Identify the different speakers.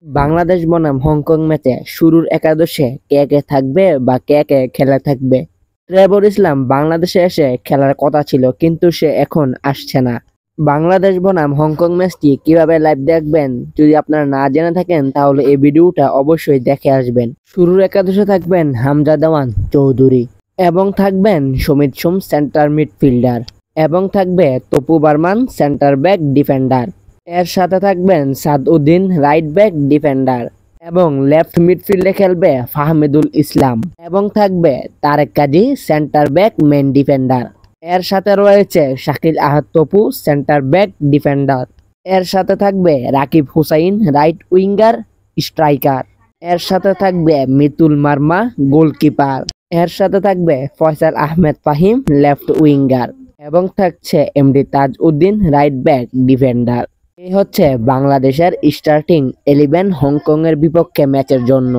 Speaker 1: বাংলাদেশ বনাম হংকং ম্যাচে শুরুর একাদশে কে কে থাকবে বা কে কে খেলা থাকবে? ট্রেভর ইসলাম বাংলাদেশে এসে খেলার কথা ছিল, কিন্তু সে এখন আসছে না। বাংলাদেশ বনাম হংকং ম্যাচটি কিভাবে লাইভ দেখবেন যদি আপনারা না জেনে থাকেন, তাহলে এই ভিডিওটা অবশ্যই দেখে আসবেন। শুরুর একাদশে থাকবেন হামজা দেওয়ান চৌধুরী, এবং থাকবেন সমিত সোম সেন্টার মিডফিল্ডার, এবং থাকবে Topu Barman centre back defender. এর সাথে থাকবেন সাদউদ্দিন রাইট ব্যাক ডিফেন্ডার, এবং লেফট মিডফিল্ডে খেলবে ফাহমিদুল ইসলাম, এবং থাকবে Tarek Kazi centre back men defender. এর সাথে রয়েছে Shakil Ahad Topu centre back defender. এর সাথে থাকবে Rakib Hossain right winger striker. এর সাথে থাকবে মিতুল মার্মা গোলকিপার। এর সাথে থাকবে ফয়সাল আহমেদ ফাহিম লেফট উইঙ্গার, এবং থাকছে MD Tajuddin right back defender. এই হচ্ছে বাংলাদেশের স্টার্টিং 11 হংকং এর বিপক্ষে ম্যাচের জন্য।